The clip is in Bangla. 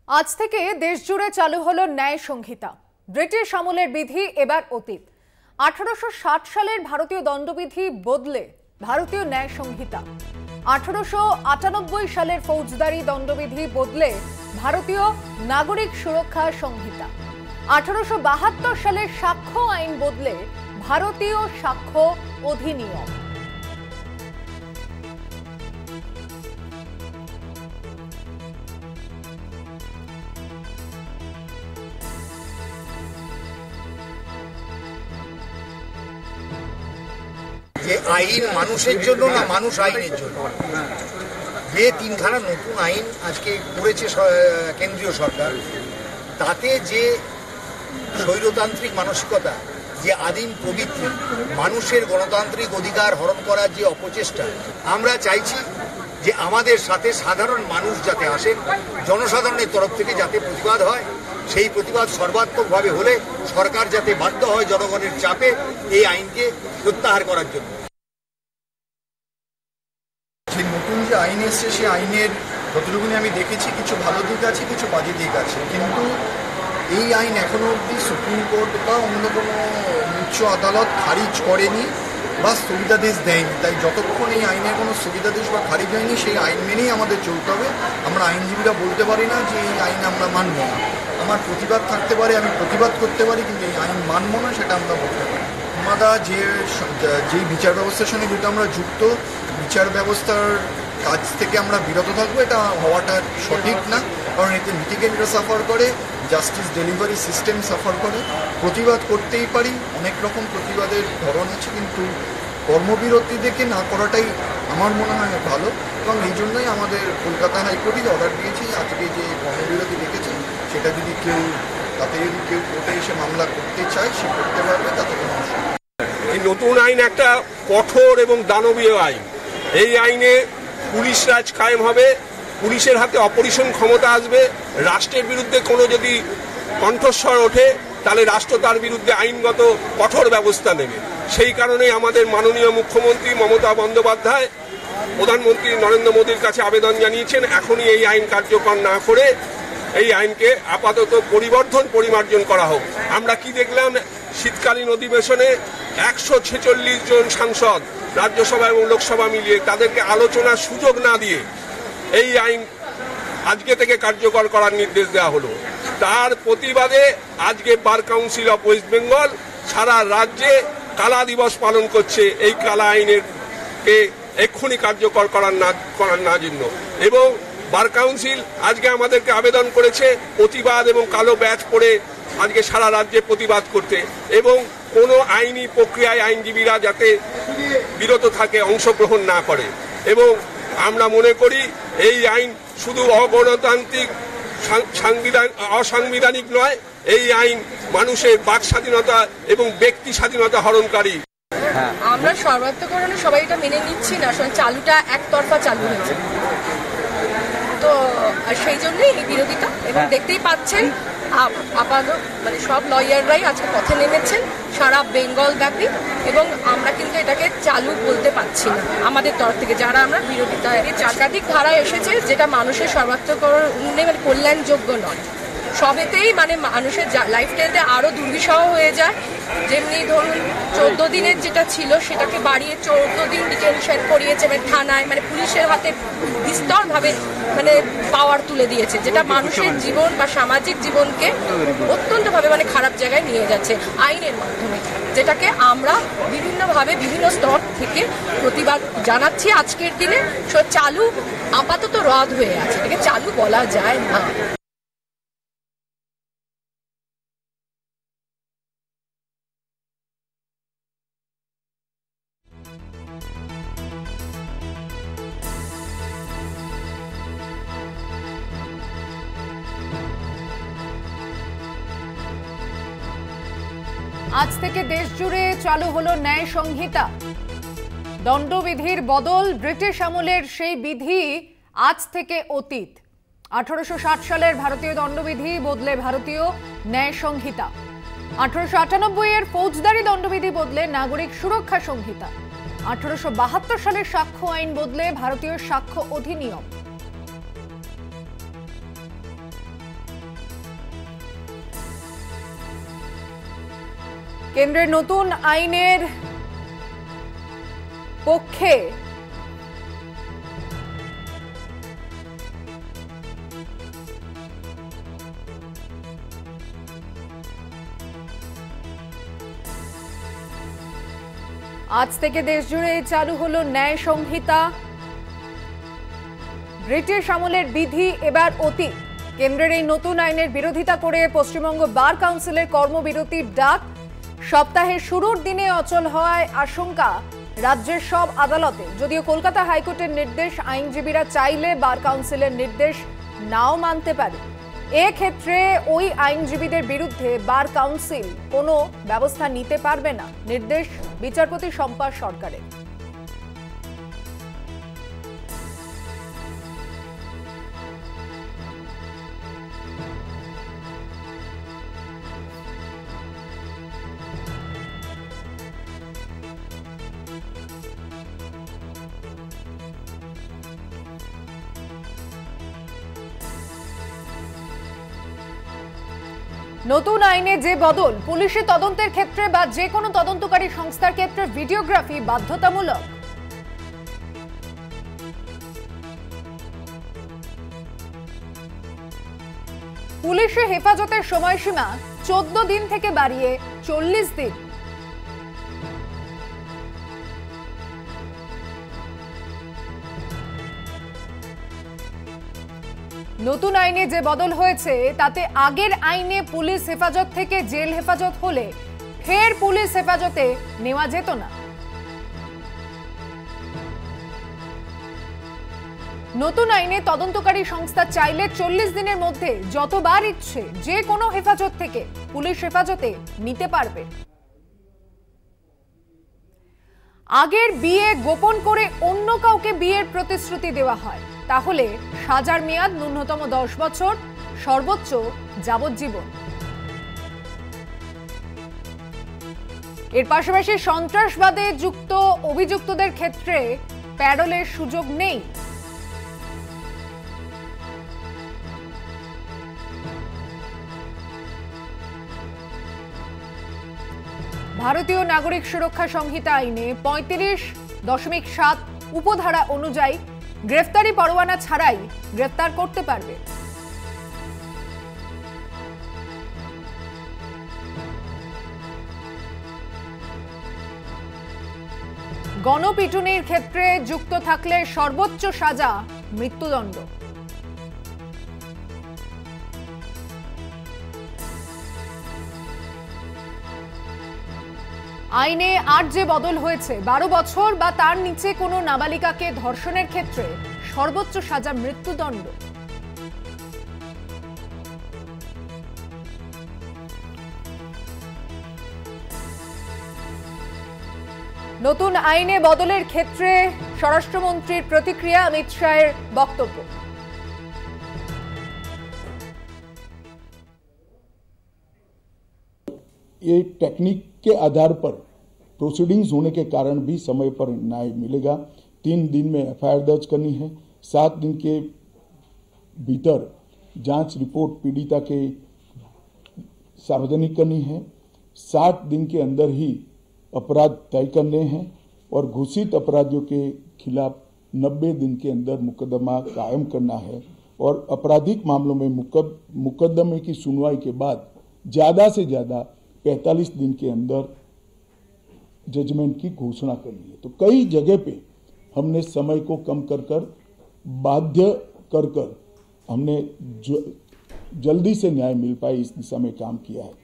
আজ থেকে দেশজুড়ে চালু হলো ন্যায় সংহিতা। ব্রিটিশ আমলের বিধি এবার অতীত। 1860 সালের ভারতীয় দণ্ডবিধি বদলে ভারতীয় ন্যায় সংহিতা। 1898 সালের ফৌজদারি দণ্ডবিধি বদলে ভারতীয় নাগরিক সুরক্ষা সংহিতা। 1872 সালের সাক্ষ্য আইন বদলে ভারতীয় সাক্ষ্য অধিনিয়ম। যে আইন মানুষের জন্য না মানুষ আইনের জন্য, যে তিনখানা নতুন আইন আজকে করেছে কেন্দ্রীয় সরকার, তাতে যে স্বৈরতান্ত্রিক মানসিকতা, যে আদিম প্রবৃত্তি, মানুষের গণতান্ত্রিক অধিকার হরণ করার যে অপচেষ্টা, আমরা চাইছি যে আমাদের সাথে সাধারণ মানুষ যাতে আসেন, জনসাধারণের তরফ থেকে যাতে প্রতিবাদ হয়, সেই প্রতিবাদ সর্বাত্মকভাবে হলে সরকার যাতে বাধ্য হয় জনগণের চাপে এই আইনকে প্রত্যাহার করার জন্য। যে নতুন যে আইন এসছে সেই আইনের যতটুকুনি আমি দেখেছি কিছু ভালো দিক আছে, কিছু বাজে দিক আছে, কিন্তু এই আইন এখনো অবধি সুপ্রিম কোর্ট বা অন্য কোনো উচ্চ আদালত খারিজ করেনি বা স্থগিতাদেশ দেয়নি। তাই যতক্ষণ এই আইনের কোনো স্থগিতাদেশ বা খারিজ হয়নি সেই আইন মেনেই আমাদের চলতে হবে। আমরা আইনজীবীরা বলতে পারি না যে এই আইন আমরা মানব না। আমার প্রতিবাদ থাকতে পারে, আমি প্রতিবাদ করতে পারি, কিন্তু এই আইন মানব না সেটা আমরা বলতে পারি। আমরা যেই বিচার ব্যবস্থার সঙ্গে যেহেতু আমরা যুক্ত, বিচার ব্যবস্থার কাজ থেকে আমরা বিরত থাকবো, এটা হওয়াটা সঠিক না। কারণ এতে লিটিগেন্টরা সাফার করে, জাস্টিস ডেলিভারি সিস্টেম সাফার করে। প্রতিবাদ করতেই পারি, অনেক রকম প্রতিবাদের ধরন আছে, কিন্তু কর্মবিরতি দেখে না করাটাই আমার মনে হয় ভালো। এবং এই জন্যই আমাদের কলকাতা হাইকোর্টে অর্ডার দিয়েছি, আজকে যে কর্মবিরতি রেখেছে সেটা যদি কেউ কোর্টে এসে মামলা করতে চায় সে করতে পারবে, তাতে কোনো অসুবিধা নেই। এই নতুন আইন একটা কঠোর এবং দানবীয় আইন। এই আইনে পুলিশ রাজ কায়েম হবে, পুলিশের হাতে অপরিসীম ক্ষমতা আসবে। রাষ্ট্রের বিরুদ্ধে কোনো যদি কণ্ঠস্বর ওঠে তাহলে রাষ্ট্র তার বিরুদ্ধে আইনগত কঠোর ব্যবস্থা নেবে। সেই কারণেই আমাদের মাননীয় মুখ্যমন্ত্রী মমতা বন্দ্যোপাধ্যায় প্রধানমন্ত্রী নরেন্দ্র মোদীর কাছে আবেদন জানিয়েছেন এখনই এই আইন কার্যকর না করে এই আইনকে আপাতত পরিমার্জন করা হোক। আমরা কি দেখলাম, শীতকালীন অধিবেশনে 146 জন সাংসদ রাজ্যসভা এবং লোকসভা মিলিয়ে তাদেরকে আলোচনার সুযোগ না দিয়ে এই আইন আজকে থেকে কার্যকর করার নির্দেশ দেওয়া হলো। তার প্রতিবাদে আজকে bar council of West Bengal সারা রাজ্যে কালা দিবস পালন করছে এই কালা আইনের এক্ষুনি কার্যকর করার না জন্য। এবং বার কাউন্সিল আজকে আমাদেরকে আবেদন করেছে প্রতিবাদ এবং কালো ব্যাচ পরে আজকে সারা রাজ্যে প্রতিবাদ করতে, এবং কোনো আইনি প্রক্রিয়ায় আইনজীবীরা যাতে বিরত থাকে, অংশগ্রহণ না করে। এবং আমরা মনে করি এই আইন শুধু অগণতান্ত্রিক অসাংবিধানিক নয়, এই আইন মানুষের বাক স্বাধীনতা এবং ব্যক্তি স্বাধীনতা হরণকারী। আমরা সর্বাত্মকরণে সবাই এটা মেনে নিচ্ছি না, চালুটা একতরফা চালু হয়েছে, তো সেই জন্যই এই বিরোধিতা। এবং দেখতেই পাচ্ছেন আপাতত মানে সব লয়াররাই আজকে পথে নেমেছেন সারা বেঙ্গল ব্যাপী, এবং আমরা কিন্তু এটাকে চালু বলতে পারছি না আমাদের তরফ থেকে, যারা আমরা বিরোধিতা। একাধিক ধারা এসেছে যেটা মানুষের সর্বাত্মকরণ মানে কল্যাণযোগ্য নয়। সবেতেই মানে মানুষের লাইফস্টাইলতে আরও দুর্বিষহ হয়ে যায়। যেমনি ধরুন 14 দিনের যেটা ছিল সেটাকে বাড়িয়ে 14 দিন ডিটেনশন করিয়েছে, মানে থানায়, মানে পুলিশের হাতে বিস্তরভাবে মানে পাওয়ার তুলে দিয়েছে, যেটা মানুষের জীবন বা সামাজিক জীবনকে অত্যন্তভাবে মানে খারাপ জায়গায় নিয়ে যাচ্ছে আইনের মাধ্যমে, যেটাকে আমরা বিভিন্নভাবে বিভিন্ন স্তর থেকে প্রতিবাদ জানাচ্ছি। আজকের দিনে চালু আপাতত রদ হয়ে আছে, এটাকে চালু বলা যায় না। আজ থেকে দেশ জুড়ে চালু হলো ন্যায় সংহিতা। দণ্ডবিধির বদল ব্রিটিশ আমলের সেই বিধি আজ থেকে অতীত। 1860 সালের ভারতীয় দণ্ডবিধি বদলে ভারতীয় ন্যায় সংহিতা। 1898 এর ফৌজদারি দণ্ডবিধি বদলে নাগরিক সুরক্ষা সংহিতা। 1872 সালের সাক্ষ্য আইন বদলে ভারতীয় সাক্ষ্য অধিনিয়ম। কেন্দ্রের নতুন আইনের পক্ষে আজ থেকে দেশ জুড়ে চালু হলো ন্যায় সংহিতা। ব্রিটিশ আমলের বিধি এবার অতীত। কেন্দ্রের এই নতুন আইনের বিরোধিতা করে পশ্চিমবঙ্গ বার কাউন্সিলের কর্মবিরতির ডাক। সপ্তাহের শুরুর দিনে অচল হওয়ায় আশঙ্কা রাজ্যের সব আদালতে। যদিও কলকাতা হাইকোর্টের নির্দেশ, আইনজীবীরা চাইলে বার কাউন্সিলের নির্দেশ নাও মানতে পারে। এক্ষেত্রে ওই আইনজীবীদের বিরুদ্ধে বার কাউন্সিল কোনো ব্যবস্থা নিতে পারবে না, নির্দেশ বিচারপতি শম্পা সরকারের। নতুন আইনে যে বদল, পুলিশি তদন্তের ক্ষেত্রে বা যে কোনো তদন্তকারী সংস্থার ক্ষেত্রে ভিডিওগ্রাফি বাধ্যতামূলক। পুলিশে হেফাজতের সময়সীমা 14 দিন থেকে বাড়িয়ে 40 দিন। নতুন আইনে যে বদল হয়েছে তাতে আগের আইনে পুলিশ হেফাজত থেকে জেল হেফাজত হলে ফের পুলিশ হেফাজতে নেওয়া যেত না। নতুন আইনে তদন্তকারী সংস্থা চাইলে 40 দিনের মধ্যে যতবার ইচ্ছে যে কোনো হেফাজত থেকে পুলিশ হেফাজতে নিতে পারবে। আগের বিয়ে গোপন করে অন্য কাউকে বিয়ের প্রতিশ্রুতি দেওয়া হয়, তাহলে সাজার মেয়াদ ন্যূনতম 10 বছর, সর্বোচ্চ যাবজ্জীবন। এর পাশাপাশি সন্ত্রাসবাদে যুক্ত অভিযুক্তদের ক্ষেত্রে প্যারোলের সুযোগ নেই। ভারতীয় নাগরিক সুরক্ষা সংহিতা আইনে 35.7 উপধারা অনুযায়ী গ্রেফতারি পরোয়ানা ছাড়াই গ্রেফতার করতে পারবে। গণপিটুনির ক্ষেত্রে যুক্ত থাকলে সর্বোচ্চ সাজা মৃত্যুদণ্ড। আইনে আর যে বদল হয়েছে, 12 বছর বা তার নিচে কোনো নাবালিকাকে ধর্ষণের ক্ষেত্রে সর্বোচ্চ সাজা মৃত্যুদণ্ড। নতুন আইনে বদলের ক্ষেত্রে স্বরাষ্ট্রমন্ত্রীর প্রতিক্রিয়া, অমিত শাহের বক্তব্য। ये टेक्निक के आधार पर प्रोसीडिंग्स होने के कारण भी समय पर न्याय मिलेगा। 3 दिन में एफआईआर दर्ज करनी है, 7 दिन के भीतर जांच रिपोर्ट पीड़िता के सार्वजनिक करनी है, 60 दिन के अंदर ही अपराध तय करने हैं और घोषित अपराधियों के खिलाफ 90 दिन के अंदर मुकदमा कायम करना है और आपराधिक मामलों में मुकदमे की सुनवाई के बाद ज़्यादा से ज़्यादा 45 दिन के अंदर जजमेंट की घोषणा करनी है। तो कई जगह पे हमने समय को कम कर बाध्य कर हमने जल्दी से न्याय मिल पाए, इस दिशा में काम किया है।